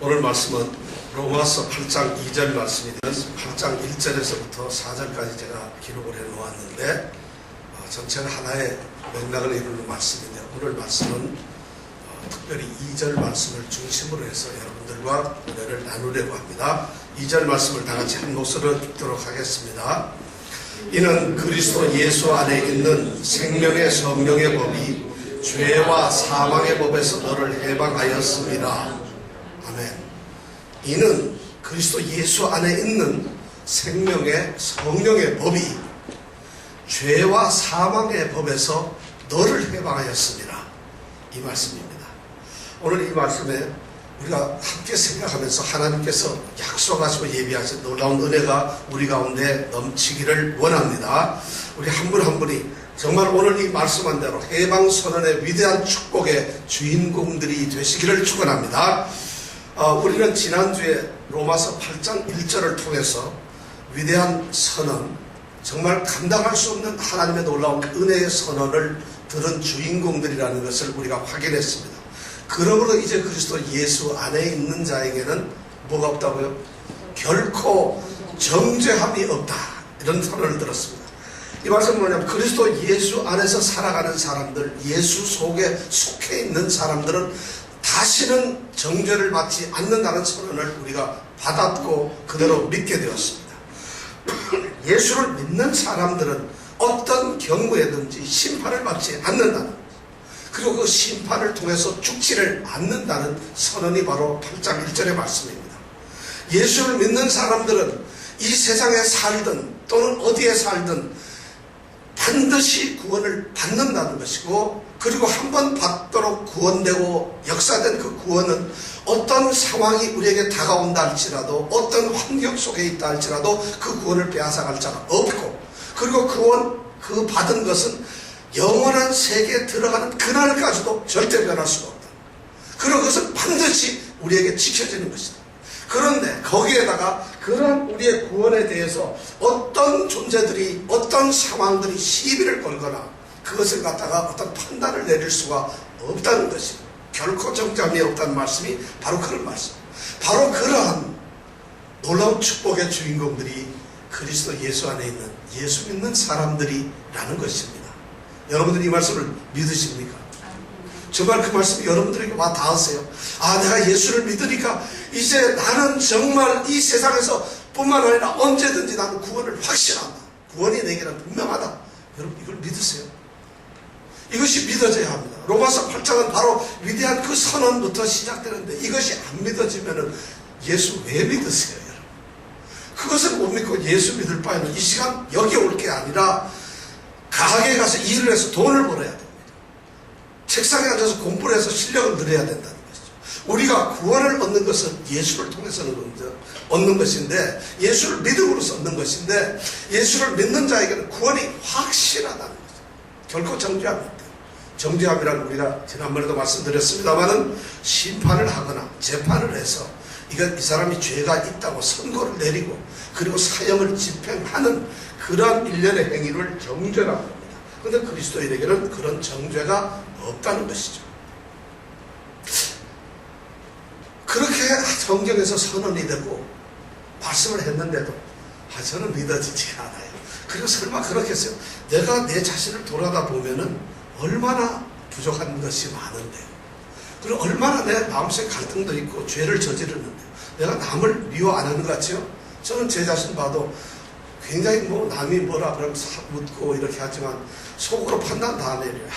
오늘 말씀은 로마서 8장 2절 말씀이며 8장 1절에서부터 4절까지 제가 기록을 해놓았는데 전체가 하나의 맥락을 이루는 말씀인데 오늘 말씀은 특별히 2절 말씀을 중심으로 해서 여러분들과 은혜를 나누려고 합니다. 2절 말씀을 다 같이 한 목소리로 읽도록 하겠습니다. 이는 그리스도 예수 안에 있는 생명의 성령의 법이 죄와 사망의 법에서 너를 해방하였습니다. 아멘. 이는 그리스도 예수 안에 있는 생명의 성령의 법이 죄와 사망의 법에서 너를 해방하였습니다. 이 말씀입니다. 오늘 이 말씀에 우리가 함께 생각하면서 하나님께서 약속하시고 예비하신 놀라운 은혜가 우리 가운데 넘치기를 원합니다. 우리 한 분 한 분이 정말 오늘 이 말씀한 대로 해방선언의 위대한 축복의 주인공들이 되시기를 축원합니다. 우리는 지난주에 로마서 8장 1절을 통해서 위대한 선언, 정말 감당할 수 없는 하나님의 놀라운 은혜의 선언을 들은 주인공들이라는 것을 우리가 확인했습니다. 그러므로 이제 그리스도 예수 안에 있는 자에게는 뭐가 없다고요? 결코 정죄함이 없다. 이런 선언을 들었습니다. 이 말씀은 뭐냐면 그리스도 예수 안에서 살아가는 사람들, 예수 속에 속해 있는 사람들은 다시는 정죄를 받지 않는다는 선언을 우리가 받았고 그대로 믿게 되었습니다. 예수를 믿는 사람들은 어떤 경우에든지 심판을 받지 않는다는, 그리고 그 심판을 통해서 죽지를 않는다는 선언이 바로 8장 1절의 말씀입니다. 예수를 믿는 사람들은 이 세상에 살든 또는 어디에 살든 반드시 구원을 받는다는 것이고, 그리고 한번 받도록 구원되고 역사된 그 구원은 어떤 상황이 우리에게 다가온다 할지라도, 어떤 환경 속에 있다 할지라도 그 구원을 빼앗아갈 자가 없고, 그리고 그 받은 것은 영원한 세계에 들어가는 그날까지도 절대 변할 수가 없다. 그리고 그것은 반드시 우리에게 지켜지는 것이다. 그런데 거기에다가 그런 우리의 구원에 대해서 어떤 존재들이, 어떤 상황들이 시비를 걸거나 그것을 갖다가 어떤 판단을 내릴 수가 없다는 것입니다. 결코 정죄함이 없다는 말씀이 바로 그런 말씀. 바로 그러한 놀라운 축복의 주인공들이 그리스도 예수 안에 있는 예수 믿는 사람들이라는 것입니다. 여러분들이 이 말씀을 믿으십니까? 정말 그 말씀이 여러분들에게 와 닿으세요? 내가 예수를 믿으니까 이제 나는 정말 이 세상에서 뿐만 아니라 언제든지 나는 구원을 확신한다. 구원이 내게는 분명하다. 여러분 이걸 믿으세요? 이것이 믿어져야 합니다. 로마서 8장은 바로 위대한 그 선언부터 시작되는데 이것이 안 믿어지면 예수 왜 믿으세요? 여러분? 그것을 못 믿고 예수 믿을 바에는 이 시간 여기 올 게 아니라 가게에 가서 일을 해서 돈을 벌어야 됩니다. 책상에 앉아서 공부를 해서 실력을 늘려야 된다는 것이죠. 우리가 구원을 얻는 것은 예수를 통해서 얻는 것인데, 예수를 믿음으로써 얻는 것인데, 예수를 믿는 자에게는 구원이 확실하다는 거죠. 결코 정죄함이 없다. 정죄함이란 우리가 지난번에도 말씀드렸습니다마는 심판을 하거나 재판을 해서 이 사람이 죄가 있다고 선고를 내리고 그리고 사형을 집행하는 그러한 일련의 행위를 정죄라고 합니다. 그런데 그리스도인에게는 그런 정죄가 없다는 것이죠. 그렇게 성경에서 선언이 되고 말씀을 했는데도 저는 믿어지지가 않아요. 그리고 설마 그렇겠어요? 내가 내 자신을 돌아다 보면은 얼마나 부족한 것이 많은데요. 그리고 얼마나 내 마음속에 갈등도 있고 죄를 저지르는데요. 내가 남을 미워 안 하는 것 같죠? 저는 제 자신 봐도 굉장히 남이 뭐라 그러면 묻고 이렇게 하지만 속으로 판단 다 내려요.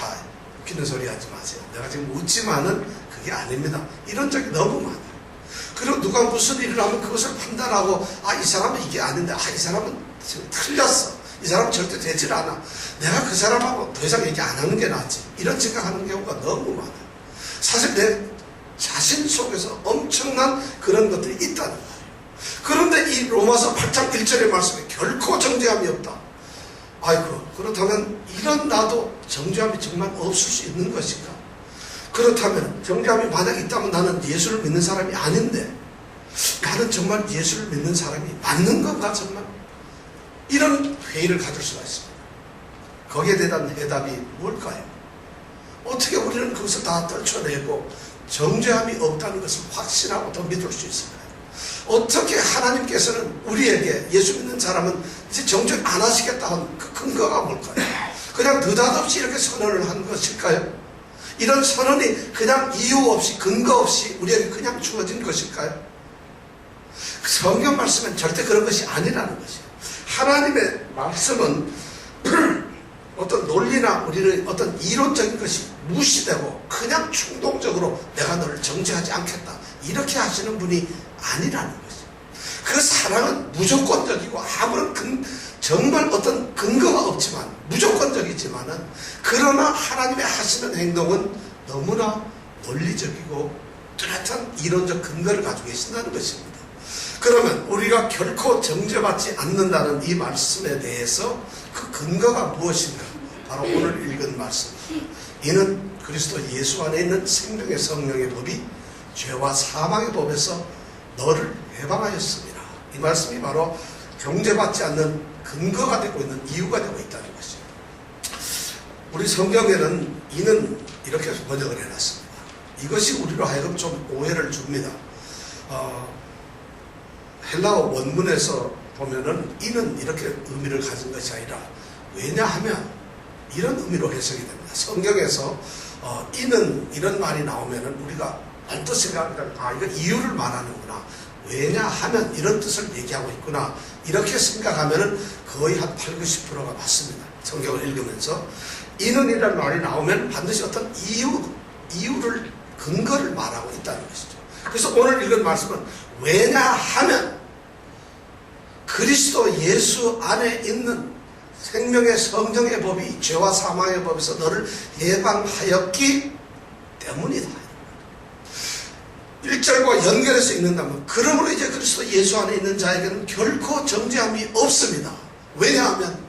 웃기는 소리 하지 마세요. 내가 지금 웃지만은 그게 아닙니다. 이런 적이 너무 많아요. 그리고 누가 무슨 일을 하면 그것을 판단하고 이 사람은 이게 아닌데 이 사람은 지금 틀렸어. 이 사람은 절대 되질 않아. 내가 그 사람하고 더 이상 얘기 안 하는 게 낫지. 이런 생각하는 경우가 너무 많아요. 사실 내 자신 속에서 엄청난 그런 것들이 있다는 거예요. 그런데 이 로마서 8장 1절의 말씀에 결코 정죄함이 없다. 그렇다면 이런 나도 정죄함이 정말 없을 수 있는 것인가? 그렇다면 정죄함이 만약 있다면 나는 예수를 믿는 사람이 아닌데 나는 정말 예수를 믿는 사람이 맞는 건가 정말? 이런 회의를 가질 수가 있습니다. 거기에 대한 해답이 뭘까요? 어떻게 우리는 그것을 다 떨쳐내고 정죄함이 없다는 것을 확신하고 더 믿을 수 있을까요? 어떻게 하나님께서는 우리에게 예수 믿는 사람은 이제 정죄 안 하시겠다 한 그 근거가 뭘까요? 그냥 느닷없이 이렇게 선언을 한 것일까요? 이런 선언이 그냥 이유 없이 근거 없이 우리에게 그냥 주어진 것일까요? 성경 말씀은 절대 그런 것이 아니라는 것이에요. 하나님의 말씀은 어떤 논리나 우리는 어떤 이론적인 것이 무시되고 그냥 충동적으로 내가 너를 정죄하지 않겠다 이렇게 하시는 분이 아니라는 것이에요. 그 사랑은 무조건적이고 아무런 정말 어떤 근거가 없지만 무조건적이지만은 그러나 하나님의 하시는 행동은 너무나 논리적이고 뚜렷한 이론적 근거를 가지고 계신다는 것입니다. 그러면 우리가 결코 정죄받지 않는다는 이 말씀에 대해서 그 근거가 무엇인가? 바로 오늘 읽은 말씀입니다. 이는 그리스도 예수 안에 있는 생명의 성령의 법이 죄와 사망의 법에서 너를 해방하였습니다. 이 말씀이 바로 정죄받지 않는 근거가 되고 있는 이유가 되고 있다는 것입니다. 우리 성경에는 이는 이렇게 번역을 해놨습니다. 이것이 우리로 하여금 좀 오해를 줍니다. 헬라어 원문에서 보면은 이는 이렇게 의미를 가진 것이 아니라 왜냐하면 이런 의미로 해석이 됩니다. 성경에서 이는 이런 말이 나오면은 우리가 언뜻 생각하면 이거 이유를 말하는구나. 왜냐하면 이런 뜻을 얘기하고 있구나. 이렇게 생각하면은 거의 한 80~90%가 맞습니다. 성경을 읽으면서 이는 이런 말이 나오면 반드시 어떤 이유를 근거를 말하고 있다는 것이죠. 그래서 오늘 읽은 말씀은 왜냐하면 그리스도 예수 안에 있는 생명의 성령의 법이 죄와 사망의 법에서 너를 해방하였기 때문이다. 1절과 연결해서 읽는다면 그러므로 이제 그리스도 예수 안에 있는 자에게는 결코 정죄함이 없습니다. 왜냐하면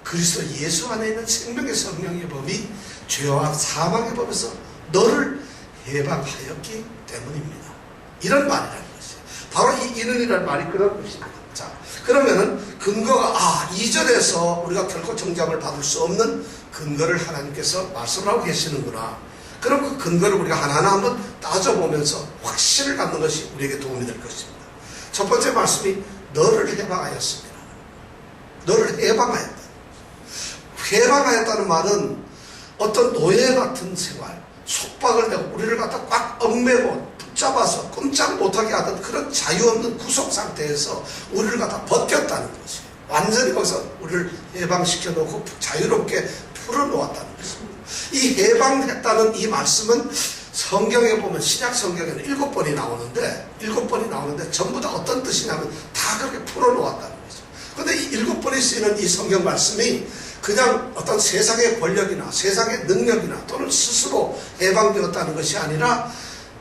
그리스도 예수 안에 있는 생명의 성령의 법이 죄와 사망의 법에서 너를 해방하였기 때문입니다. 이런 말이라는 것이에요. 바로 이 이는이라는 말이 그런 것입니다. 자, 그러면은 근거가 2절에서 우리가 결코 정죄함을 받을 수 없는 근거를 하나님께서 말씀을 하고 계시는구나. 그럼 그 근거를 우리가 하나하나 한번 따져보면서 확신을 갖는 것이 우리에게 도움이 될 것입니다. 첫 번째 말씀이 너를 해방하였습니다. 너를 해방하였다. 해방하였다는 말은 어떤 노예 같은 생활, 속박을 내고 우리를 갖다 꽉 얽매고 붙잡아서 꼼짝 못하게 하던 그런 자유 없는 구속 상태에서 우리를 갖다 벗겼다는 것이에요. 완전히 거기서 우리를 해방시켜 놓고 자유롭게 풀어놓았다는 것입니다. 이 해방했다는 이 말씀은 성경에 보면 신약 성경에는 7번이 나오는데 전부 다 어떤 뜻이냐면 다 그렇게 풀어놓았다는 거죠. 그런데 이 7번이 쓰이는 이 성경 말씀이 그냥 어떤 세상의 권력이나 세상의 능력이나 또는 스스로 해방되었다는 것이 아니라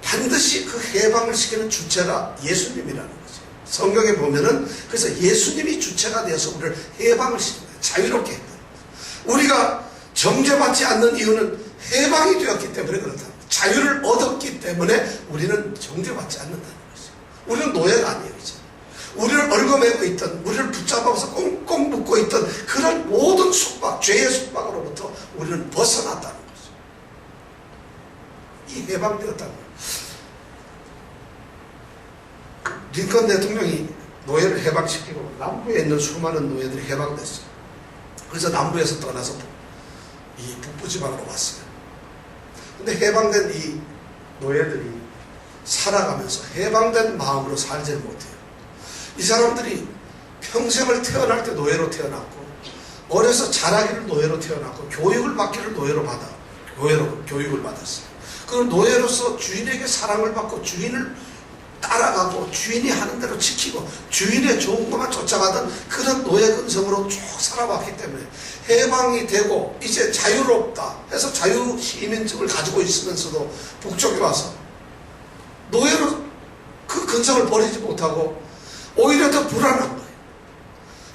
반드시 그 해방을 시키는 주체가 예수님이라는 거죠. 성경에 보면은 그래서 예수님이 주체가 되어서 우리를 해방을 시킵니다. 자유롭게 했다. 우리가 정죄받지 않는 이유는 해방이 되었기 때문에 그렇다. 자유를 얻었기 때문에 우리는 정죄받지 않는다는 것이죠. 우리는 노예가 아니에요. 이제. 우리를 얽어매고 있던, 우리를 붙잡아서 꽁꽁 묶고 있던 그런 모든 속박, 죄의 속박으로부터 우리는 벗어났다는 거죠. 이 해방되었다는 거예요. 링컨 대통령이 노예를 해방시키고 남부에 있는 수많은 노예들이 해방됐어요. 그래서 남부에서 떠나서 이 북부지방으로 왔어요. 근데 해방된 이 노예들이 살아가면서 해방된 마음으로 살지 못해요. 이 사람들이 평생을 태어날 때 노예로 태어났고 어려서 자라기를 노예로 태어났고 교육을 받기를 노예로 교육을 받았어요. 그럼 노예로서 주인에게 사랑을 받고 주인을 따라가고 주인이 하는 대로 지키고 주인의 좋은 것만 쫓아가던 그런 노예 근성으로 쭉 살아왔기 때문에 해방이 되고 이제 자유롭다 해서 자유시민증을 가지고 있으면서도 북쪽에 와서 노예로 그 근성을 버리지 못하고 오히려 더 불안한 거예요.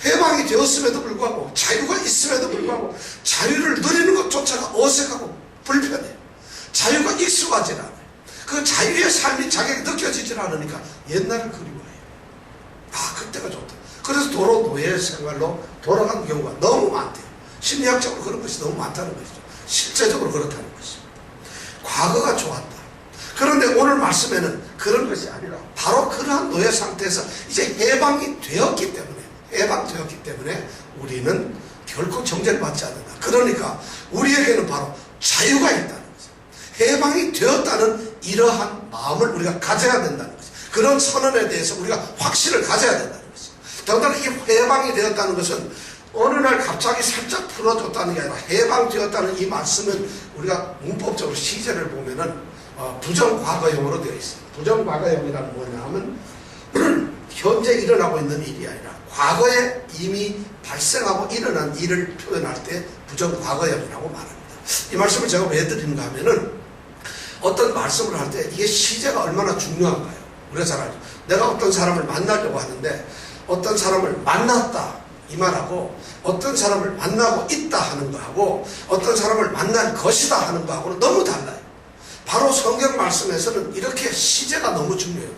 해방이 되었음에도 불구하고 자유가 있음에도 불구하고 자유를 누리는 것조차가 어색하고 불편해요. 자유가 익숙하지 않아요. 그 자유의 삶이 자기에게 느껴지질 않으니까 옛날을 그리워해요. 그때가 좋다. 그래서 도로 노예 생활로 돌아간 경우가 너무 많대요. 심리학적으로 그런 것이 너무 많다는 것이죠. 실제적으로 그렇다는 것입니다. 과거가 좋았다. 그 그런데 오늘 말씀에는 그런 것이 아니라 바로 그러한 노예 상태에서 이제 해방되었기 때문에 우리는 결코 정죄를 받지 않는다. 그러니까 우리에게는 바로 자유가 있다는 거죠. 해방이 되었다는 이러한 마음을 우리가 가져야 된다는 거죠. 그런 선언에 대해서 우리가 확신을 가져야 된다는 거죠. 더군다나 이 해방이 되었다는 것은 어느 날 갑자기 살짝 풀어줬다는 게 아니라 해방되었다는 이 말씀은 우리가 문법적으로 시제를 보면은 부정과거형으로 되어 있습니다. 부정과거형이란 뭐냐면 현재 일어나고 있는 일이 아니라 과거에 이미 발생하고 일어난 일을 표현할 때 부정과거형이라고 말합니다. 이 말씀을 제가 왜 드리는가 하면은 어떤 말씀을 할 때 이게 시제가 얼마나 중요한가요? 우리가 잘 알죠. 내가 어떤 사람을 만나려고 하는데 어떤 사람을 만났다 이 말하고 어떤 사람을 만나고 있다 하는 거하고 어떤 사람을 만날 것이다 하는 거하고는 너무 달라요. 바로 성경 말씀에서는 이렇게 시제가 너무 중요해요.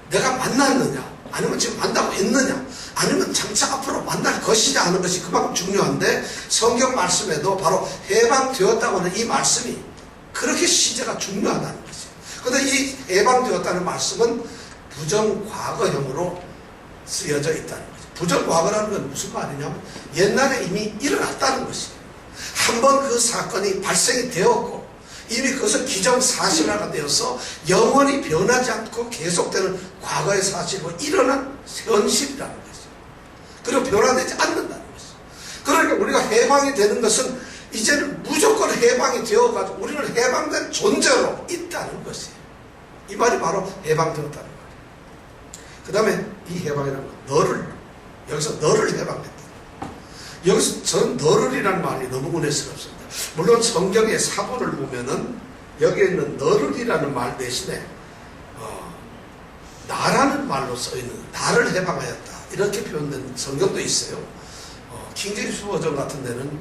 내가 만났느냐 아니면 지금 만나고 있느냐 아니면 장차 앞으로 만날 것이냐 하는 것이 그만큼 중요한데 성경 말씀에도 바로 해방되었다고 하는 이 말씀이 그렇게 시제가 중요하다는 거죠. 그런데 이 해방되었다는 말씀은 부정과거형으로 쓰여져 있다는 거죠. 부정과거라는 건 무슨 말이냐면 옛날에 이미 일어났다는 것이에요. 한번 그 사건이 발생이 되었고 이미 그것은 기정사실화가 되어서 영원히 변하지 않고 계속되는 과거의 사실로 일어난 현실이라는 거죠. 그리고 변화되지 않는다는 거죠. 그러니까 우리가 해방이 되는 것은 이제는 무조건 해방이 되어가지고 우리는 해방된 존재로 있다는 것이에요. 이 말이 바로 해방되었다는 거예요. 그 다음에 이 해방이라는 건 여기서 너를 해방했다. 여기서 전 너를이라는 말이 너무 은혜스럽습니다. 물론 성경의 사본을 보면은 여기에 있는 너를이라는 말 대신에 나라는 말로 써있는 나를 해방하였다 이렇게 표현된 성경도 있어요. 킹제임스 버전 같은 데는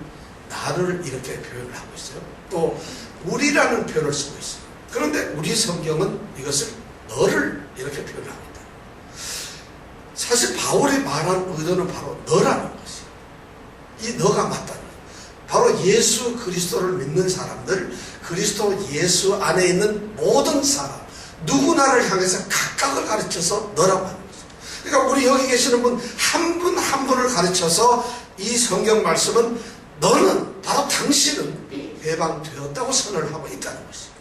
나를 이렇게 표현을 하고 있어요. 또 우리라는 표현을 쓰고 있어요. 그런데 우리 성경은 이것을 너를 이렇게 표현합니다. 사실 바울이 말한 의도는 바로 너라는 것이에요. 이 너가 맞다는 거예요. 바로 예수 그리스도를 믿는 사람들, 그리스도 예수 안에 있는 모든 사람, 누구나를 향해서 각각을 가르쳐서 너라고 하는 거죠. 그러니까 우리 여기 계시는 분 한 분 한 분을 가르쳐서 이 성경 말씀은 너는 바로 당신은 해방되었다고 선언을 하고 있다는 것이에요.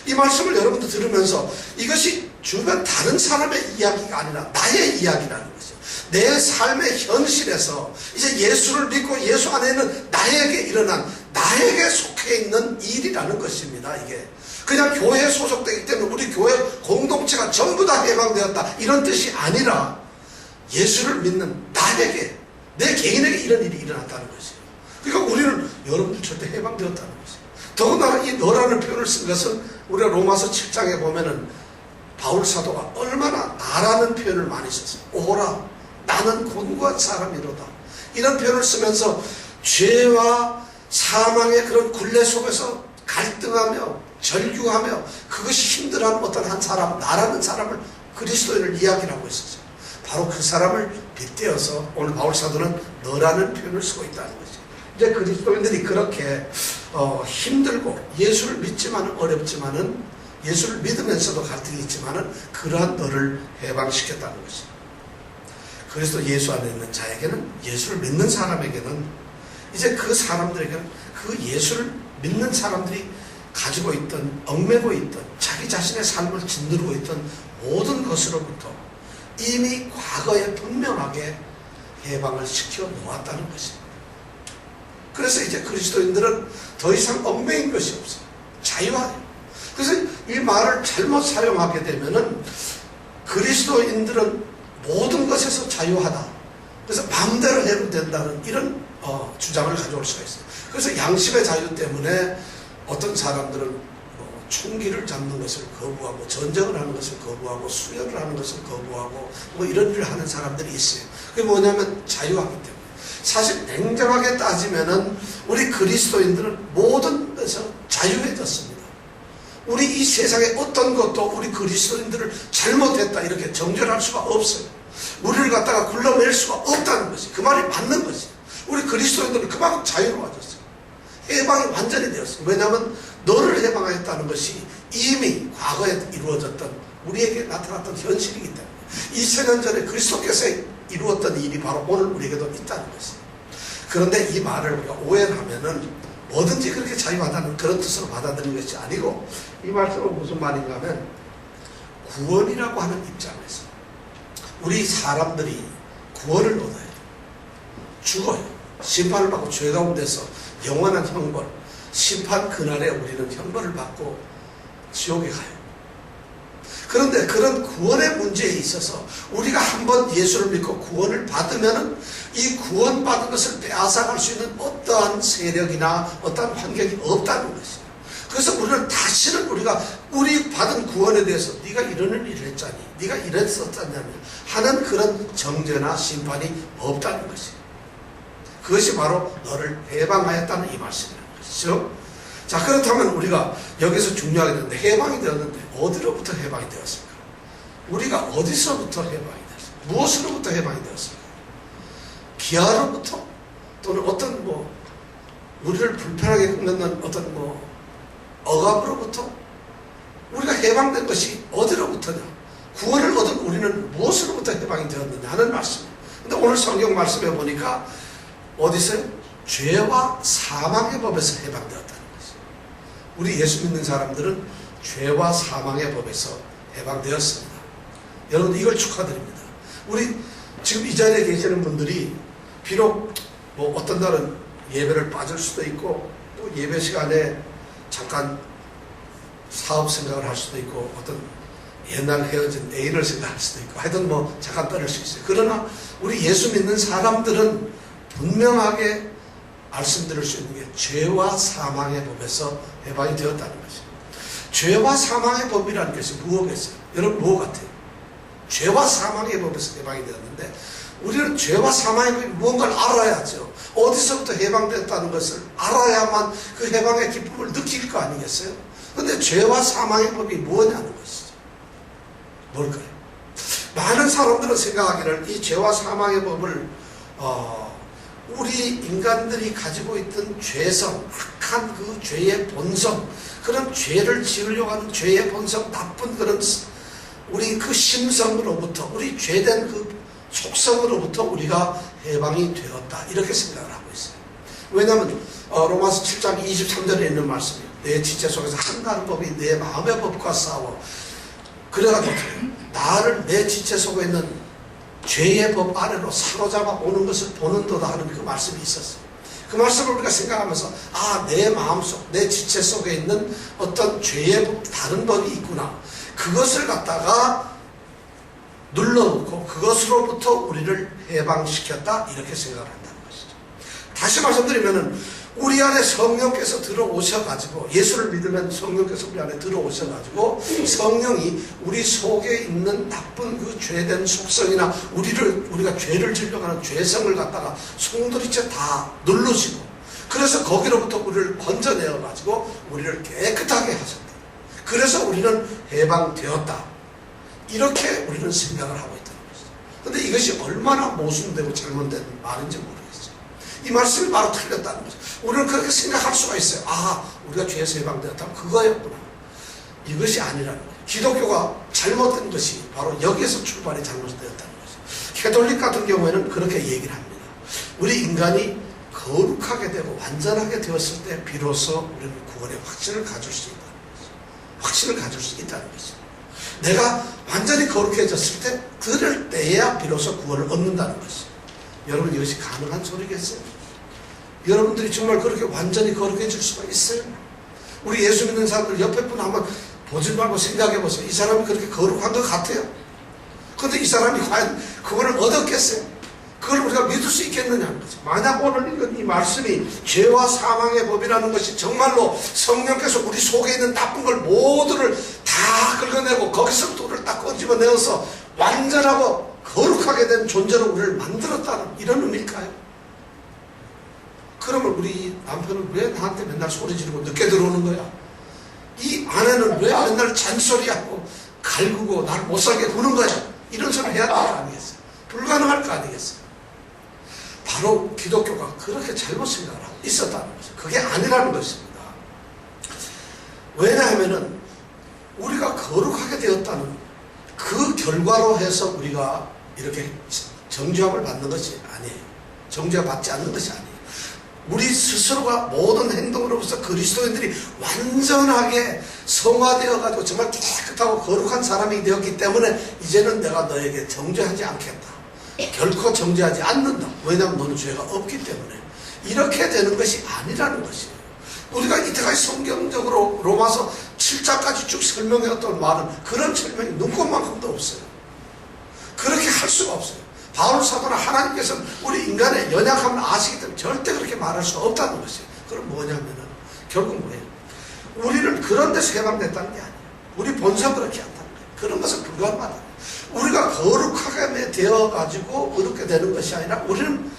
이 말씀을 여러분도 들으면서 이것이 주변 다른 사람의 이야기가 아니라 나의 이야기라는 거죠. 내 삶의 현실에서 이제 예수를 믿고 예수 안에 있는 나에게 일어난 나에게 속해 있는 일이라는 것입니다. 이게 그냥 교회에 소속되기 때문에 우리 교회 공동체가 전부 다 해방되었다 이런 뜻이 아니라 예수를 믿는 나에게 내 개인에게 이런 일이 일어났다는 것이에요. 그러니까 우리는 여러분들 절대 해방되었다는 것이에요. 더군다나 이 너라는 표현을 쓴 것은 우리가 로마서 7장에 보면은 바울 사도가 얼마나 나라는 표현을 많이 썼어요. 오라 나는 곤고한 사람이로다 이런 표현을 쓰면서 죄와 사망의 그런 굴레 속에서 갈등하며 절규하며 그것이 힘들어하는 어떤 한 사람 나라는 사람을 그리스도인을 이야기를 하고 있었어요. 바로 그 사람을 빗대어서 오늘 바울 사도는 너라는 표현을 쓰고 있다는 거죠. 이제 그리스도인들이 그렇게 힘들고 예수를 믿지만은 어렵지만은 예수를 믿으면서도 갈등이 있지만은 그러한 너를 해방시켰다는 것이죠. 그리스도 예수 안에 있는 자에게는 예수를 믿는 사람에게는 이제 그 사람들에게는 그 예수를 믿는 사람들이 가지고 있던 얽매고 있던 자기 자신의 삶을 짓누르고 있던 모든 것으로부터 이미 과거에 분명하게 해방을 시켜 놓았다는 것입니다. 그래서 이제 그리스도인들은 더 이상 얽매인 것이 없어요. 자유하요. 그래서 이 말을 잘못 사용하게 되면은 그리스도인들은 모든 것에서 자유하다. 그래서 마음대로 해도 된다는 이런 주장을 가져올 수가 있어요. 그래서 양심의 자유 때문에 어떤 사람들은 총기를 잡는 것을 거부하고 전쟁을 하는 것을 거부하고 수혈을 하는 것을 거부하고 뭐 이런 일을 하는 사람들이 있어요. 그게 뭐냐면 자유하기 때문에. 사실 냉정하게 따지면은 우리 그리스도인들은 모든 데서 자유해졌습니다. 우리 이 세상에 어떤 것도 우리 그리스도인들을 잘못했다 이렇게 정죄할 수가 없어요. 우리를 갖다가 굴러낼 수가 없다는 것이 그 말이 맞는 것이. 우리 그리스도인들은 그만큼 자유로워졌어요. 해방이 완전히 되었어요. 왜냐하면 너를 해방하였다는 것이 이미 과거에 이루어졌던 우리에게 나타났던 현실이기 때문에 2000년 전에 그리스도께서 이루었던 일이 바로 오늘 우리에게도 있다는 것이에요. 그런데 이 말을 우리가 오해를 하면은 뭐든지 그렇게 자유하다는 그런 뜻으로 받아들이는 것이 아니고, 이 말씀은 무슨 말인가 하면 구원이라고 하는 입장에서 우리 사람들이 구원을 얻어야 돼요. 죽어요. 심판을 받고 죄 가운데서 영원한 형벌, 심판 그날에 우리는 형벌을 받고 지옥에 가요. 그런데 그런 구원의 문제에 있어서 우리가 한번 예수를 믿고 구원을 받으면 이 구원받은 것을 빼앗아갈 수 있는 어떠한 세력이나 어떠한 환경이 없다는 것이에요. 그래서 우리는 다시는 우리 받은 구원에 대해서 네가 이런 일을 했잖니, 네가 이랬었잖니 하는 그런 정죄나 심판이 없다는 것이에요. 그것이 바로 너를 해방하였다는 이 말씀이라는 것이죠. 자, 그렇다면 우리가 여기서 중요하게 되는데, 해방이 되었는데 어디로부터 해방이 되었습니까? 우리가 어디서부터 해방이 되었습니까? 무엇으로부터 해방이 되었습니까? 기아로부터? 또는 어떤 우리를 불편하게 만드는 어떤 억압으로부터? 우리가 해방된 것이 어디로부터냐? 구원을 얻은 우리는 무엇으로부터 해방이 되었느냐 하는 말씀이에요. 근데 오늘 성경 말씀에 보니까 어디서요? 죄와 사망의 법에서 해방되었다는 것이에요. 우리 예수 믿는 사람들은 죄와 사망의 법에서 해방되었습니다. 여러분, 이걸 축하드립니다. 우리 지금 이 자리에 계시는 분들이 비록 어떤 날은 예배를 빠질 수도 있고, 또 예배 시간에 잠깐 사업 생각을 할 수도 있고, 어떤 옛날 헤어진 애인을 생각할 수도 있고, 하여튼 잠깐 떠날 수 있어요. 그러나 우리 예수 믿는 사람들은 분명하게 말씀드릴 수 있는 게 죄와 사망의 법에서 해방이 되었다는 것입니다. 죄와 사망의 법이라는 것이 무엇이겠어요? 여러분, 무엇 같아요? 죄와 사망의 법에서 해방이 되었는데, 우리는 죄와 사망의 법이 무언가를 알아야죠. 어디서부터 해방되었다는 것을 알아야만 그 해방의 기쁨을 느낄 거 아니겠어요? 그런데 죄와 사망의 법이 뭐냐는 것이죠. 뭘까요? 많은 사람들은 생각하기를 이 죄와 사망의 법을 우리 인간들이 가지고 있던 죄성, 악한 그 죄의 본성, 그런 죄를 지으려고 하는 죄의 본성, 나쁜 그런 우리 그 심성으로부터, 우리 죄된 그 속성으로부터 우리가 해방이 되었다, 이렇게 생각을 하고 있어요. 왜냐하면 로마서 7장 23절에 있는 말씀이에요. 내 지체 속에서 한가는 법이 내 마음의 법과 싸워 그래가지고 나를 내 지체 속에 있는 죄의 법 아래로 사로잡아 오는 것을 보는도다 하는 그 말씀이 있었어요. 그 말씀을 우리가 생각하면서 내 마음속, 내 지체 속에 있는 어떤 죄의 법, 다른 법이 있구나, 그것을 갖다가 눌러놓고 그것으로부터 우리를 해방시켰다, 이렇게 생각을 한다는 것이죠. 다시 말씀드리면은 우리 안에 성령께서 들어오셔가지고, 예수를 믿으면 성령께서 우리 안에 들어오셔가지고 성령이 우리 속에 있는 나쁜 그 죄된 속성이나 우리가 죄를 지으려고 하는 죄성을 갖다가 송두리째 다 눌러지고, 그래서 거기로부터 우리를 건져내어가지고 우리를 깨끗하게 하셨다. 그래서 우리는 해방되었다, 이렇게 우리는 생각을 하고 있다는 것이죠. 그런데 이것이 얼마나 모순되고 잘못된 말인지 모르겠어요. 이 말씀이 바로 틀렸다는 거죠. 우리는 그렇게 생각할 수가 있어요. 우리가 죄에서 해방되었다면 그거였구나. 이것이 아니라는 거죠. 기독교가 잘못된 것이 바로 여기에서 출발이 잘못되었다는 거죠. 캐톨릭 같은 경우에는 그렇게 얘기를 합니다. 우리 인간이 거룩하게 되고 완전하게 되었을 때 비로소 우리는 구원의 확신을 가질 수 있다는 거죠. 확신을 가질 수 있다는 거죠. 내가 완전히 거룩해졌을 때, 그럴 때에야 비로소 구원을 얻는다는 것이죠. 여러분, 이것이 가능한 소리겠어요? 여러분들이 정말 그렇게 완전히 거룩해질 수가 있어요? 우리 예수 믿는 사람들 옆에 분 한번 보지 말고 생각해 보세요. 이 사람이 그렇게 거룩한 것 같아요? 그런데 이 사람이 과연 그거를 얻었겠어요? 그걸 우리가 믿을 수 있겠느냐는 거죠. 만약 오늘 읽은 이 말씀이 죄와 사망의 법이라는 것이 정말로 성령께서 우리 속에 있는 나쁜 걸 모두를 다 긁어내고 거기서부터 우리를 딱 꺼집어내어서 완전하고 거룩하게 된 존재로 우리를 만들었다는 이런 의미일까요? 그러면 우리 남편은 왜 나한테 맨날 소리 지르고 늦게 들어오는 거야? 이 아내는 왜 맨날 잔소리하고 갈구고 날 못살게 구는 거야? 이런 소리 해야 될 거 아니겠어요? 불가능할 거 아니겠어요? 바로 기독교가 그렇게 잘못 생각을 하고 있었다는 거죠. 그게 아니라는 것입니다. 왜냐하면은 우리가 거룩하게 되었다는 그 결과로 해서 우리가 이렇게 정죄함을 받는 것이 아니에요. 정죄 받지 않는 것이 아니에요. 우리 스스로가 모든 행동으로부터 그리스도인들이 완전하게 성화되어 가지고 정말 깨끗하고 거룩한 사람이 되었기 때문에 이제는 내가 너에게 정죄하지 않겠다. 결코 정죄하지 않는다. 왜냐하면 너는 죄가 없기 때문에. 이렇게 되는 것이 아니라는 것이에요. 우리가 이때까지 성경적으로 로마서 7장까지 쭉 설명해왔던 말은 그런 설명이 눈꽃만큼도 없어요. 그렇게 할 수가 없어요. 바울 사도나 하나님께서는 우리 인간의 연약함을 아시기 때문에 절대 그렇게 말할 수 없다는 것이에요. 그럼 뭐냐면은 결국 뭐예요? 우리는 그런 데서 해방됐다는 게 아니에요. 우리 본성 그렇게 한다는 거예요. 그런 것은 불가능하다. 우리가 거룩하게 되어가지고 그렇게 되는 것이 아니라 우리는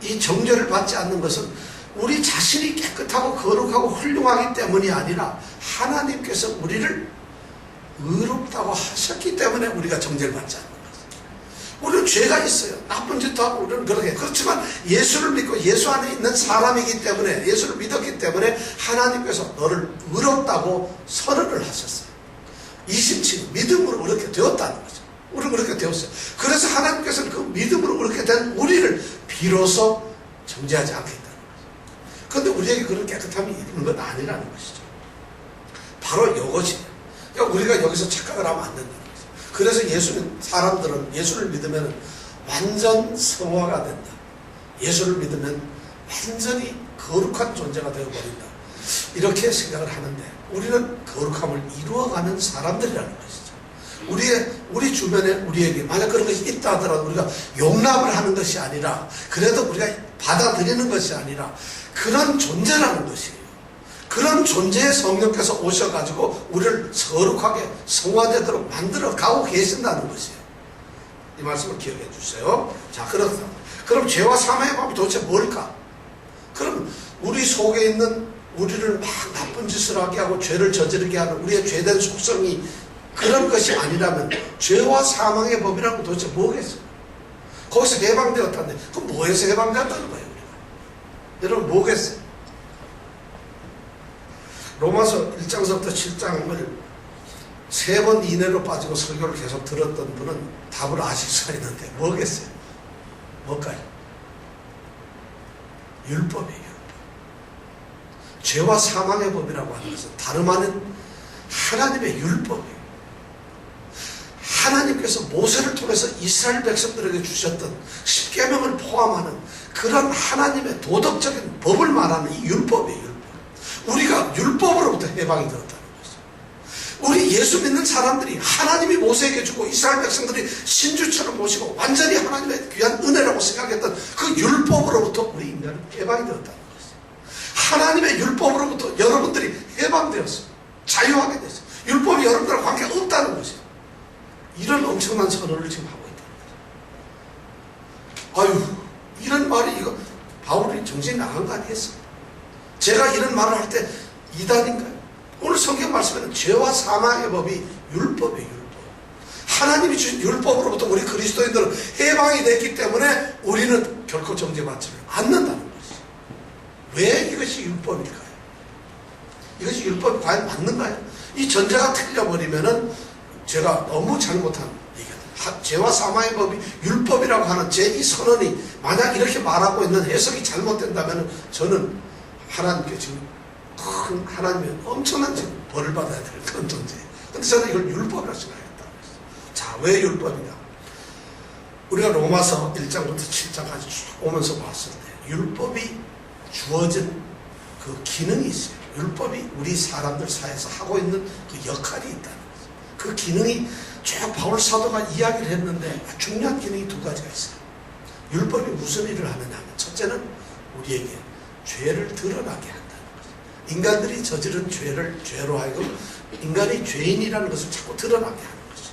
이 정죄를 받지 않는 것은 우리 자신이 깨끗하고 거룩하고 훌륭하기 때문이 아니라 하나님께서 우리를 의롭다고 하셨기 때문에 우리가 정죄를 받지 않는 거예요. 우리는 죄가 있어요. 나쁜 짓도 하고 우리는 그렇게. 그렇지만 예수를 믿고 예수 안에 있는 사람이기 때문에, 예수를 믿었기 때문에 하나님께서 너를 의롭다고 선언을 하셨어요. 이심치 믿음으로 그렇게 되었다는 거죠. 우리는 그렇게 되었어요. 그래서 하나님께서는 그 믿음으로 그렇게 된 우리를 비로소 정죄하지 않겠다는 거죠. 그런데 우리에게 그런 깨끗함이 있는 건 아니라는 것이죠. 바로 이것이에요. 그러니까 우리가 여기서 착각을 하면 안 된다는 거죠. 그래서 사람들은 예수를 믿으면 완전 성화가 된다. 예수를 믿으면 완전히 거룩한 존재가 되어버린다. 이렇게 생각을 하는데 우리는 거룩함을 이루어가는 사람들이라는 것이죠. 우리 주변에 우리에게 만약 그런 것이 있다 하더라도 우리가 용납을 하는 것이 아니라, 그래도 우리가 받아들이는 것이 아니라 그런 존재라는 것이에요. 그런 존재의 성령께서 오셔가지고 우리를 거룩하게 성화되도록 만들어 가고 계신다는 것이에요. 이 말씀을 기억해 주세요. 자, 그럼 죄와 사망의 법이 도대체 뭘까? 그럼 우리 속에 있는 우리를 막 나쁜 짓을 하게 하고 죄를 저지르게 하는 우리의 죄된 속성이 그런 것이 아니라면 죄와 사망의 법이라고 도대체 뭐겠어요? 거기서 해방되었다는데 그럼 뭐에서 해방되었다는 거예요? 우리가? 여러분 뭐겠어요? 로마서 1장서부터 7장을 3번 이내로 빠지고 설교를 계속 들었던 분은 답을 아실 수가 있는데 뭐겠어요? 뭘까요? 율법이에요. 율법. 죄와 사망의 법이라고 하는 것은 다름 아닌 하나님의 율법이에요. 하나님께서 모세를 통해서 이스라엘 백성들에게 주셨던 십계명을 포함하는 그런 하나님의 도덕적인 법을 말하는 이 율법이에요. 우리가 율법으로부터 해방이 되었다는 거죠. 우리 예수 믿는 사람들이 하나님이 모세에게 주고 이스라엘 백성들이 신주처럼 모시고 완전히 하나님의 귀한 은혜라고 생각했던 그 율법으로부터 우리 인간은 해방이 되었다는 거죠. 하나님의 율법으로부터 여러분들이 해방되었어요. 자유하게 됐어요. 율법이 여러분들과 관계없다는 거죠. 이런 엄청난 선언을 지금 하고 있다는 거죠. 아유, 이런 말이 이거 바울이 정신이 나간 거 아니겠어요? 제가 이런 말을 할 때 이단인가요? 오늘 성경 말씀에는 죄와 사망의 법이 율법이에요. 율법. 하나님이 주신 율법으로부터 우리 그리스도인들은 해방이 됐기 때문에 우리는 결코 정죄받지를 않는다는 것이죠. 왜 이것이 율법일까요? 이것이 율법이 과연 맞는가요? 이 전제가 틀려버리면은 제가 너무 잘못한 얘기다. 죄와 사망의 법이 율법이라고 하는 제 이 선언이 만약 이렇게 말하고 있는 해석이 잘못된다면 저는 하나님께 지금 큰 하나님의 엄청난 지금 벌을 받아야 될 그런 존재예요. 근데 저는 이걸 율법이라고 생각했다고 했어요. 자, 왜 율법이냐? 우리가 로마서 1장부터 7장까지 쭉 오면서 봤을 때 율법이 주어진 그 기능이 있어요. 율법이 우리 사람들 사이에서 하고 있는 그 역할이 있다는 거죠. 그 기능이 쭉 바울 사도가 이야기를 했는데 중요한 기능이 두 가지가 있어요. 율법이 무슨 일을 하느냐 하면 첫째는 우리에게 죄를 드러나게 한다는 거죠. 인간들이 저지른 죄를 죄로 하여금 인간이 죄인이라는 것을 자꾸 드러나게 하는 거죠.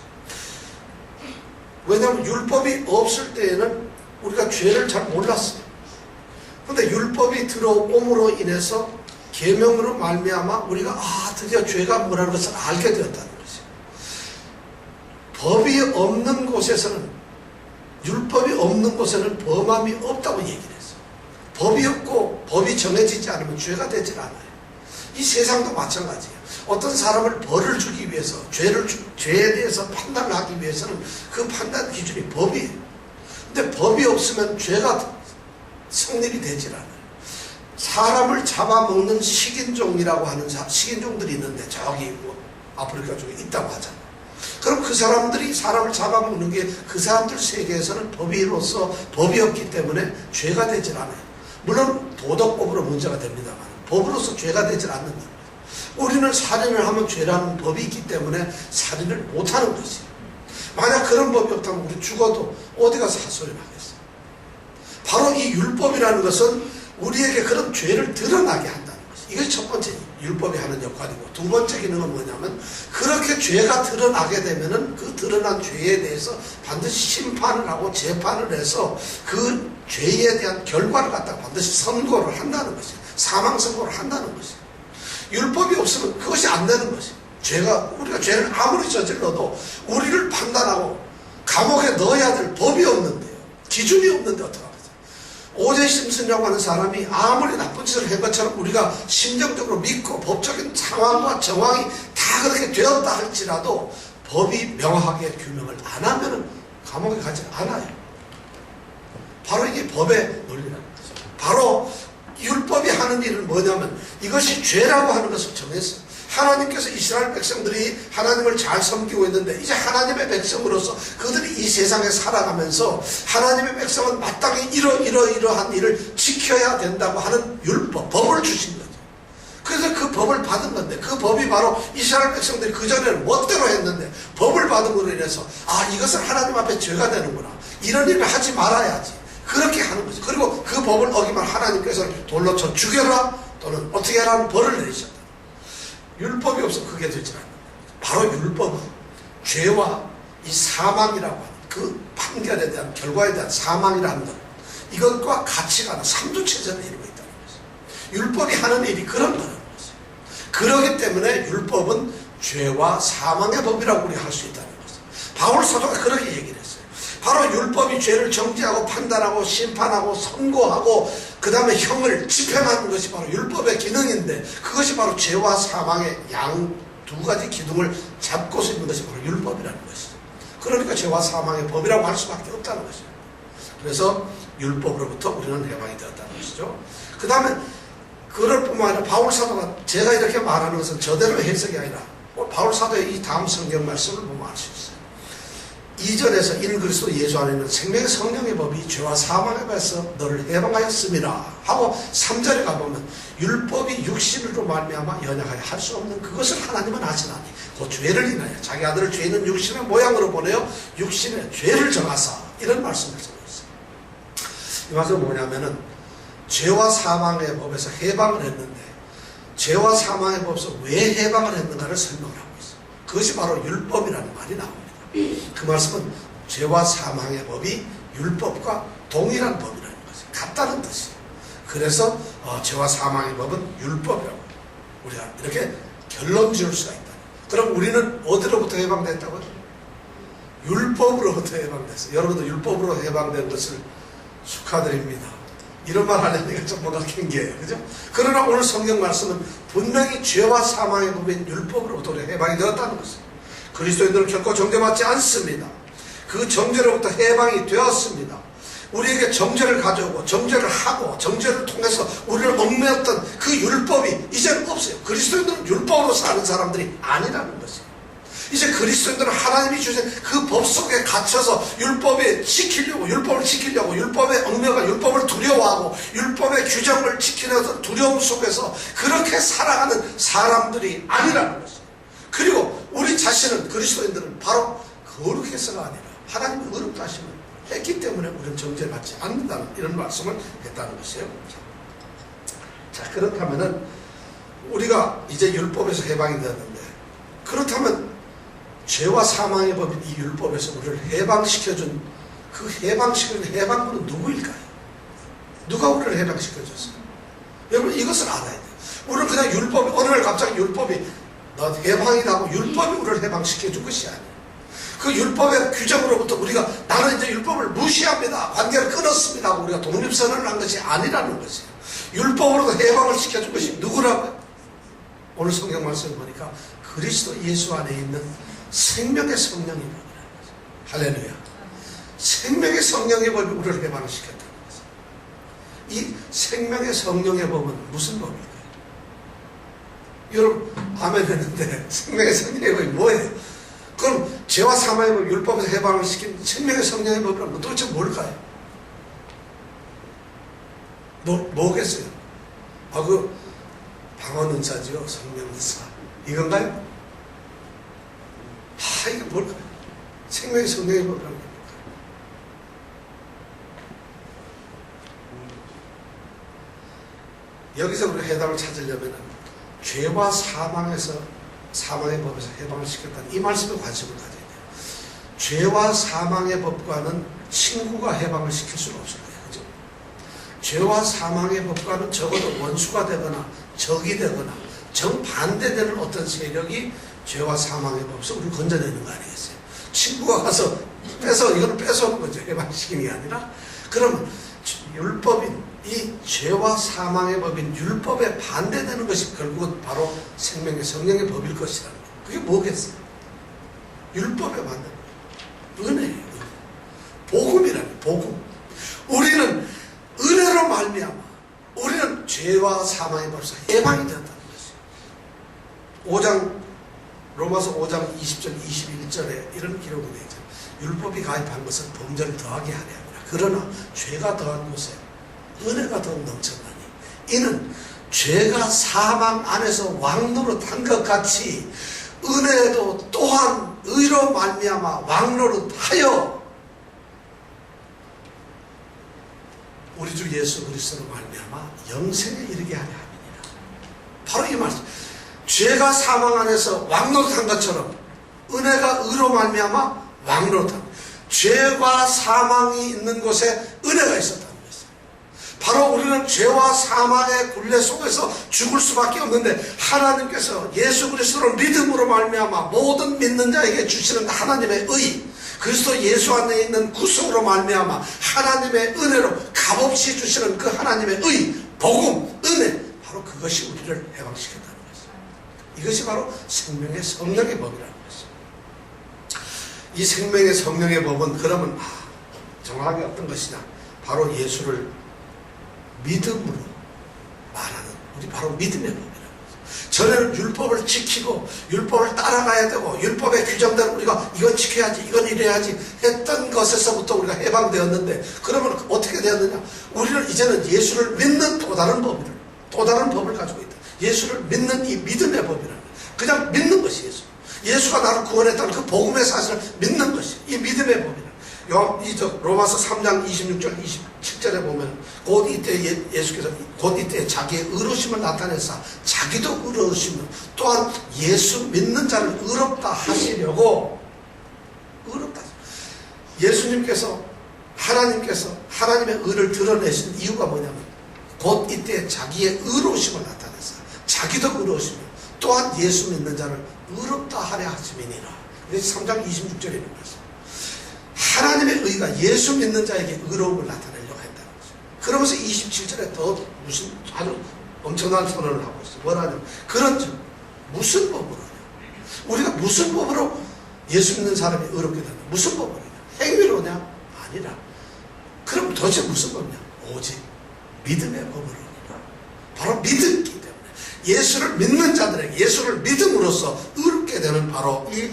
왜냐하면 율법이 없을 때에는 우리가 죄를 잘 몰랐어요. 그런데 율법이 들어옴으로 인해서 계명으로 말미암아 우리가 드디어 죄가 뭐라는 것을 알게 되었다는 거죠. 법이 없는 곳에서는 율법이 없는 곳에는 범함이 없다고 얘기를 했어요. 법이 없고 법이 정해지지 않으면 죄가 되질 않아요. 이 세상도 마찬가지예요. 어떤 사람을 벌을 주기 위해서 죄에 대해서 판단을 하기 위해서는 그 판단 기준이 법이에요. 근데 법이 없으면 죄가 성립이 되질 않아요. 사람을 잡아먹는 식인종이라고 하는 식인종들이 있는데 저기 아프리카 쪽에 있다고 하잖아요. 그럼 그 사람들이 사람을 잡아먹는 게 그 사람들 세계에서는 법이로서 법이 없기 때문에 죄가 되질 않아요. 물론 도덕법으로 문제가 됩니다만 법으로서 죄가 되질 않는다. 우리는 살인을 하면 죄라는 법이 있기 때문에 살인을 못하는 거지. 만약 그런 법이 없다면 우리 죽어도 어디 가서 헛소리를 하겠어요. 바로 이 율법이라는 것은 우리에게 그런 죄를 드러나게 한다는 것이, 이것이 첫 번째 율법이 하는 역할이고, 두 번째 기능은 뭐냐면 그렇게 죄가 드러나게 되면은 그 드러난 죄에 대해서 반드시 심판을 하고 재판을 해서 그 죄에 대한 결과를 갖다가 반드시 선고를 한다는 것이, 사망 선고를 한다는 것이. 율법이 없으면 그것이 안 되는 것이. 우리가 죄를 아무리 저질러도 우리를 판단하고 감옥에 넣어야 될 법이 없는데요, 기준이 없는데 어떡합니까? 오제 심슨이라고 하는 사람이 아무리 나쁜 짓을 한 것처럼 우리가 심정적으로 믿고 법적인 상황과 정황이 다 그렇게 되었다 할지라도 법이 명확하게 규명을 안 하면 감옥에 가지 않아요. 바로 이게 법의 논리라는 거죠. 바로 율법이 하는 일은 뭐냐면 이것이 죄라고 하는 것을 정했어요. 하나님께서 이스라엘 백성들이 하나님을 잘 섬기고 있는데 이제 하나님의 백성으로서 그들이 이 세상에 살아가면서 하나님의 백성은 마땅히 이러한 일을 지켜야 된다고 하는 율법, 법을 주신 거죠. 그래서 그 법을 받은 건데, 그 법이 바로 이스라엘 백성들이 그전에는 멋대로 했는데 법을 받음으로 인해서 이것은 하나님 앞에 죄가 되는구나, 이런 일을 하지 말아야지, 그렇게 하는 거죠. 그리고 그 법을 어기면 하나님께서 돌로 쳐 죽여라 또는 어떻게 하라는 벌을 내리셨다. 율법이 없어 그게 되지 않는다. 바로 율법은 죄와 이 사망이라고 하는 그 판결에 대한 결과에 대한 사망이라는 것, 이것과 같이 가는 삼두체전을 이루고 있다는 것이죠. 율법이 하는 일이 그런 거라는 것이죠. 그렇기 때문에 율법은 죄와 사망의 법이라고 우리가 할 수 있다는 것이죠. 바울 사도가 그렇게 얘기를 했어요. 바로 율법이 죄를 정죄하고 판단하고 심판하고 선고하고 그 다음에 형을 집행하는 것이 바로 율법의 기능인데, 그것이 바로 죄와 사망의 양 두 가지 기둥을 잡고 있는 것이 바로 율법이라는 것이죠. 그러니까 죄와 사망의 법이라고 할 수밖에 없다는 것이죠. 그래서 율법으로부터 우리는 해방이 되었다는 것이죠. 그 다음에 그럴 뿐만 아니라 바울 사도가, 제가 이렇게 말하는 것은 저대로 해석이 아니라 바울 사도의 이 다음 성경 말씀을 보면 알 수 있어요. 이전에서 인 그리스도 예수 안에 있는 생명의 성령의 법이 죄와 사망의 법에서 너를 해방하였습니다 하고 3절에 가보면 율법이 육신으로 말미암아 연약하여 할 수 없는 그것을 하나님은 하시나니 그 죄를 인하여 자기 아들을 죄 있는 육신의 모양으로 보내어 육신의 죄를 정하사, 이런 말씀을 쓰고 있어요. 이 말씀은 뭐냐면은 죄와 사망의 법에서 해방을 했는데 죄와 사망의 법에서 왜 해방을 했는가를 설명을 하고 있어요. 그것이 바로 율법이라는 말이 나옵니다. 그 말씀은 죄와 사망의 법이 율법과 동일한 법이라는 것이 같다는 뜻이에요. 그래서 죄와 사망의 법은 율법이라고 우리가 이렇게 결론 지을 수가 있다. 그럼 우리는 어디로부터 해방됐다고요? 율법으로부터 해방됐어요. 여러분도 율법으로 해방된 것을 축하드립니다. 이런 말 하려니까 좀 뭔가 캥겨요, 그죠? 그러나 오늘 성경 말씀은 분명히 죄와 사망의 법인 율법으로부터 우리가 해방이 되었다는 것이에요. 그리스도인들은 결코 정죄받지 않습니다. 그 정죄로부터 해방이 되었습니다. 우리에게 정죄를 가져오고 정죄를 하고 정죄를 통해서 우리를 얽매였던 그 율법이 이제는 없어요. 그리스도인들은 율법으로 사는 사람들이 아니라는 것이에요. 이제 그리스도인들은 하나님이 주신 그 법 속에 갇혀서 율법을 지키려고 율법에 얽매가 율법을 두려워하고 율법의 규정을 지키려서 두려움 속에서 그렇게 살아가는 사람들이 아니라는 것이에요. 그리고 우리 자신은, 그리스도인들은 바로 거룩해서가 아니라 하나님이 의롭다 하심을 했기 때문에 우리는 정죄를 받지 않는다는 이런 말씀을 했다는 것이에요. 자, 그렇다면은 우리가 이제 율법에서 해방이 되었는데, 그렇다면 죄와 사망의 법인 이 율법에서 우리를 해방시켜준 그 해방군은 누구일까요? 누가 우리를 해방시켜줬어요? 여러분, 이것을 알아야 돼요. 우리는 그냥 어느 날 갑자기 율법이 너 해방이라고 율법이 우리를 해방시켜준 것이 아니에요. 그 율법의 규정으로부터 우리가 나는 이제 율법을 무시합니다, 관계를 끊었습니다 하고 우리가 독립선언을 한 것이 아니라는 것이에요. 율법으로도 해방을 시켜준 것이 누구라고요? 오늘 성경 말씀을 보니까 그리스도 예수 안에 있는 생명의 성령의 법이라는 거죠. 할렐루야. 생명의 성령의 법이 우리를 해방을 시켰다는 거죠. 이 생명의 성령의 법은 무슨 법일까요? 여러분 아멘 했는데 생명의 성령의 법이 뭐예요? 그럼 죄와 사망의 법, 율법에서 해방을 시킨 생명의 성령의 법이란 도대체 뭘까요? 뭐겠어요? 그 방언은사지요, 성령은사 이건가요? 이게 뭘까요? 생명의 성령의 법이라는 겁니까? 여기서 우리가 해답을 찾으려면 죄와 사망의 법에서 해방을 시켰다는 이 말씀에 관심을 가져야 돼요. 죄와 사망의 법과는 친구가 해방을 시킬 수는 없을 거예요. 그죠? 죄와 사망의 법과는 적어도 원수가 되거나 적이 되거나 정반대되는 어떤 세력이 죄와 사망의 법에서 우리를 건져내는 거 아니겠어요? 친구가 가서 이거는 뺏어오는 거죠. 해방시키는 게 아니라. 그럼 율법인 이 죄와 사망의 법인 율법에 반대되는 것이 결국은 바로 생명의 성령의 법일 것이라는 거예요. 그게 뭐겠어요? 율법에 반대되는 거예요. 은혜예요. 복음이라는 복음. 우리는 은혜로 말미암아 우리는 죄와 사망의 법에서 해방이 되었다는 것이에요. 로마서 5장 20절 21절에 이런 기록이 되어 있죠. 율법이 가입한 것은 범죄를 더하게 하려 합니다. 그러나 죄가 더한 곳에 은혜가 더 넘쳐나니 이는 죄가 사망 안에서 왕노릇한 것 같이 은혜도 또한 의로 말미암아 왕노릇하여 우리 주 예수 그리스도로 말미암아 영생에 이르게 하려 함이니라. 바로 이 말씀. 죄가 사망 안에서 왕노릇한 것처럼 은혜가 의로 말미암아 왕노릇한, 죄와 사망이 있는 곳에 은혜가 있었다는 것이에요. 바로 우리는 죄와 사망의 굴레 속에서 죽을 수밖에 없는데 하나님께서 예수 그리스도를 믿음으로 말미암아 모든 믿는 자에게 주시는 하나님의 의, 그리스도 예수 안에 있는 구속으로 말미암아 하나님의 은혜로 값없이 주시는 그 하나님의 의, 복음, 은혜, 바로 그것이 우리를 해방시켰다는 것이에요. 이것이 바로 생명의 성령의 법이라는 것이에요. 이 생명의 성령의 법은 그러면 정확하게 어떤 것이냐, 바로 예수를 믿음으로 말하는 우리 바로 믿음의 법이라는 거죠. 전에는 율법을 지키고 율법을 따라가야 되고 율법의 규정대로 우리가 이건 지켜야지 이건 이래야지 했던 것에서부터 우리가 해방되었는데, 그러면 어떻게 되었느냐, 우리는 이제는 예수를 믿는 또 다른 법을 가지고 있다. 예수를 믿는 이 믿음의 법이라는 거예요. 그냥 믿는 것이 예수가 나를 구원했다는 그 복음의 사실을 믿는 것이 이 믿음의 법이라는 거예요. 로마서 3장 26절 27절에 보면 곧 이때 예수께서 곧 이때 자기의 의로우심을 나타내사 자기도 의로우시며 또한 예수 믿는 자를 의롭다 하시려고, 의롭다, 예수님께서 하나님께서 하나님의 의를 드러내신 이유가 뭐냐면 곧 이때 자기의 의로우심을 나타내사 자기도 의로우시며 또한 예수 믿는 자를 의롭다 하려 하심이니라. 3장 26절에 있는 말씀. 하나님의 의가 예수 믿는 자에게 의로움을 나타내려고 했다는 거죠. 그러면서 27절에 더 무슨 아주 엄청난 선언을 하고 있어요. 뭐라냐면 그런즉 무슨 법으로 하냐, 우리가 무슨 법으로 예수 믿는 사람이 의롭게 되냐, 무슨 법으로 하냐, 행위로냐? 아니라. 그럼 도대체 무슨 법이냐? 오직 믿음의 법으로 하니라. 바로 믿음기 때문에 예수를 믿는 자들에게 예수를 믿음으로써 의롭게 되는 바로 이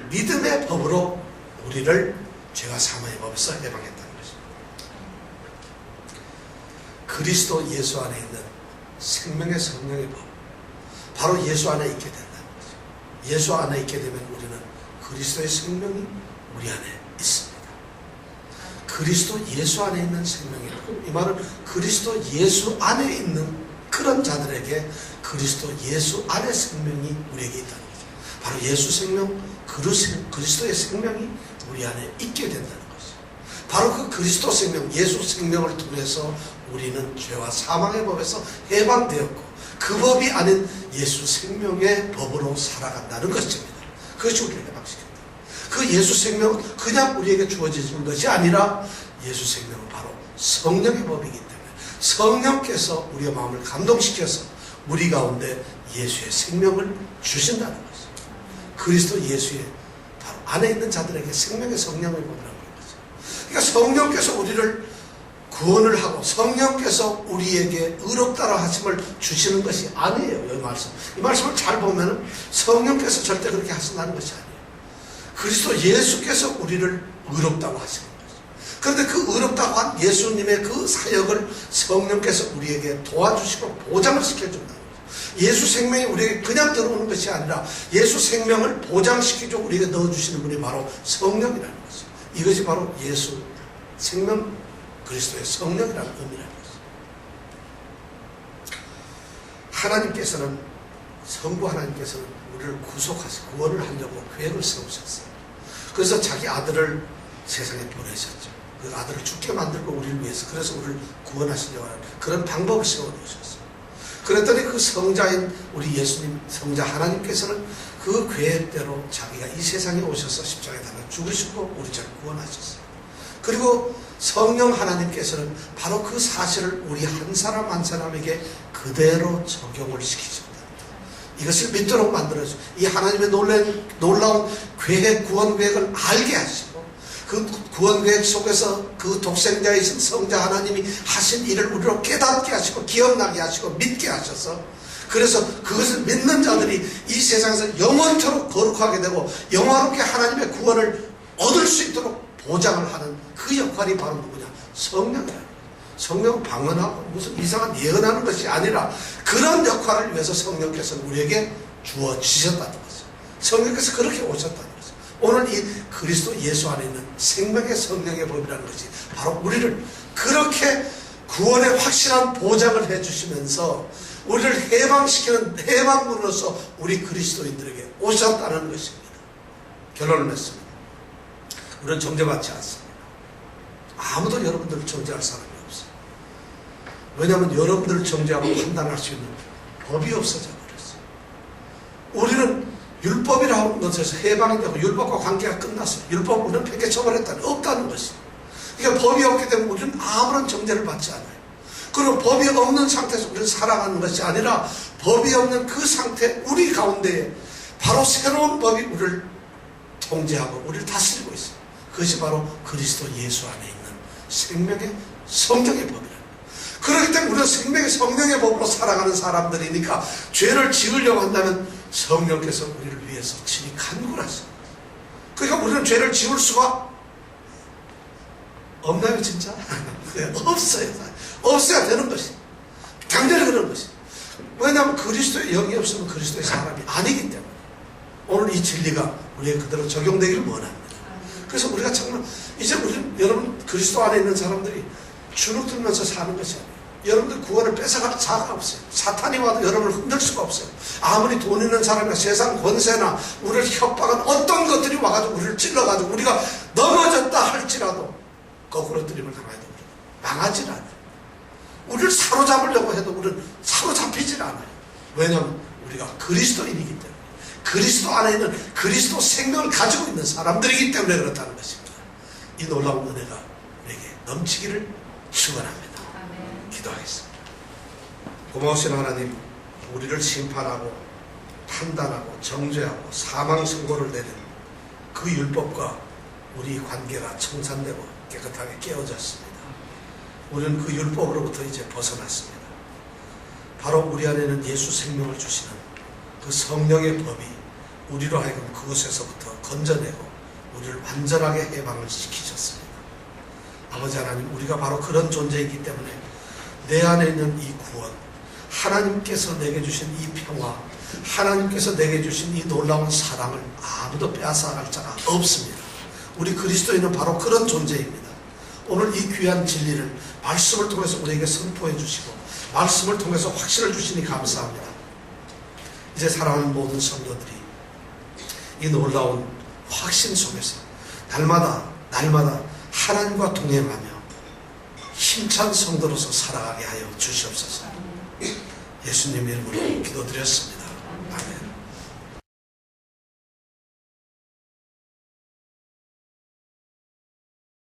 믿음의 법으로 우리를 죄와 사망의 법에서 해방했다는 것입니다. 그리스도 예수 안에 있는 생명의 성령의 법, 바로 예수 안에 있게 된다는 거죠. 예수 안에 있게 되면 우리는 그리스도의 생명이 우리 안에 있습니다. 그리스도 예수 안에 있는 생명의 법, 이 말은 그리스도 예수 안에 있는 그런 자들에게 그리스도 예수 안의 생명이 우리에게 있다는 거죠. 바로 예수 생명, 그리스도의 생명이 우리 안에 있게 된다는 것이죠. 바로 그 그리스도 생명, 예수 생명을 통해서 우리는 죄와 사망의 법에서 해방되었고 그 법이 아닌 예수 생명의 법으로 살아간다는 것입니다. 그것이 우리를 해방시킨다. 그 예수 생명은 그냥 우리에게 주어지는 것이 아니라 예수 생명은 바로 성령의 법이기 때문에 성령께서 우리의 마음을 감동시켜서 우리 가운데 예수의 생명을 주신다는 것이죠. 그리스도 예수의 바로 안에 있는 자들에게 생명의 성령을 법이라는 거죠. 그러니까 성령께서 우리를 구원을 하고 성령께서 우리에게 의롭다라 하심을 주시는 것이 아니에요. 이 말씀을 잘 보면 성령께서 절대 그렇게 하신다는 것이 아니에요. 그리스도 예수께서 우리를 의롭다고 하시는 거죠. 그런데 그 의롭다고 한 예수님의 그 사역을 성령께서 우리에게 도와주시고 보장을 시켜준다는 거죠. 예수 생명이 우리에게 그냥 들어오는 것이 아니라 예수 생명을 보장시키죠. 우리에게 넣어주시는 분이 바로 성령이라는 거죠. 이것이 바로 예수 생명 그리스도의 성령이라는 의미라는 거죠. 하나님께서는 성부 하나님께서는 우리를 구속하시고 구원을 하려고 계획을 세우셨어요. 그래서 자기 아들을 세상에 보내셨죠. 그 아들을 죽게 만들고 우리를 위해서 그래서 우리를 구원하시려고 하는 그런 방법을 세워놓으셨어요. 그랬더니 그 성자인 우리 예수님 성자 하나님께서는 그 계획대로 자기가 이 세상에 오셔서 십자가에 달려 죽으시고 우리 죄를 구원하셨어요. 그리고 성령 하나님께서는 바로 그 사실을 우리 한 사람 한 사람에게 그대로 적용을 시키셨다. 이것을 믿도록 만들어주고 이 하나님의 놀라운 계획, 구원 계획을 알게 하시고 그 구원 계획 속에서 그 독생자이신 성자 하나님이 하신 일을 우리로 깨닫게 하시고 기억나게 하시고 믿게 하셔서 그래서 그것을 믿는 자들이 이 세상에서 영원토록 거룩하게 되고 영원롭게 하나님의 구원을 얻을 수 있도록 보장을 하는 그 역할이 바로 누구냐? 성령이야. 성령은 방언하고 무슨 이상한 예언하는 것이 아니라 그런 역할을 위해서 성령께서는 우리에게 주어지셨다는 거죠. 성령께서 그렇게 오셨다는 거죠. 오늘 이 그리스도 예수 안에 있는 생명의 성령의 법이라는 것이 바로 우리를 그렇게 구원의 확실한 보장을 해주시면서 우리를 해방시키는 해방문으로서 우리 그리스도인들에게 오셨다는 것입니다. 결론을 맺습니다. 우리는 정죄받지 않습니다. 아무도 여러분들을 정죄할 사람이 없어요. 왜냐하면 여러분들을 정죄하고 판단할 수 있는 법이 없어져 버렸어요. 우리는 율법이라는 것에서 해방이 되고 율법과 관계가 끝났어요. 율법을 우리는 폐기 처벌했다는 없다는 것이에요. 그러니까 법이 없기 때문에 우리는 아무런 정죄를 받지 않아요. 그리고 법이 없는 상태에서 우리는 살아가는 것이 아니라 법이 없는 그 상태 우리 가운데에 바로 새로운 법이 우리를 통제하고 우리를 다스리고 있어요. 그것이 바로 그리스도 예수 안에 있는 생명의 성령의 법이라는 거예요. 그렇기 때문에 우리는 생명의 성령의 법으로 살아가는 사람들이니까 죄를 지으려고 한다면 성령께서 우리를 위해서 친히 간구하셔요. 그러니까 우리는 죄를 지을 수가 없나요 진짜? 없어요. 없어야 되는 것이 당연히 그런 것이. 왜냐하면 그리스도의 영이 없으면 그리스도의 사람이 아니기 때문에 오늘 이 진리가 우리에게 그대로 적용되기를 원합니다. 그래서 우리가 정말 이제 우리는 여러분 그리스도 안에 있는 사람들이 주눅 들면서 사는 것이 아니에요. 여러분들 구원을 뺏어갈 자가 없어요. 사탄이 와도 여러분을 흔들 수가 없어요. 아무리 돈 있는 사람이나 세상 권세나 우리를 협박한 어떤 것들이 와가지고 우리를 찔러가지고 우리가 넘어졌다 할지라도 거꾸로 들이을 당해도 망하질 않아요. 우리를 사로잡으려고 해도 우리는 사로잡히질 않아요. 왜냐하면 우리가 그리스도인이기 때문에 그리스도 안에 있는 그리스도 생명을 가지고 있는 사람들이기 때문에 그렇다는 것입니다. 이 놀라운 은혜가 우리에게 넘치기를 축원합니다. 기도하겠습니다. 고마우신 하나님, 우리를 심판하고 판단하고 정죄하고 사망 선고를 내린 그 율법과 우리 관계가 청산되고 깨끗하게 깨어졌습니다. 우리는 그 율법으로부터 이제 벗어났습니다. 바로 우리 안에는 예수 생명을 주시는 그 성령의 법이 우리로 하여금 그곳에서부터 건져내고 우리를 완전하게 해방을 시키셨습니다. 아버지 하나님, 우리가 바로 그런 존재이기 때문에 내 안에 있는 이 구원, 하나님께서 내게 주신 이 평화, 하나님께서 내게 주신 이 놀라운 사랑을 아무도 빼앗아갈 자가 없습니다. 우리 그리스도인은 바로 그런 존재입니다. 오늘 이 귀한 진리를 말씀을 통해서 우리에게 선포해 주시고 말씀을 통해서 확신을 주시니 감사합니다. 이제 사랑하는 모든 성도들이 이 놀라운 확신 속에서 날마다 하나님과 동행하며 힘찬 성도로서 살아가게 하여 주시옵소서. 예수님 이름으로 기도드렸습니다.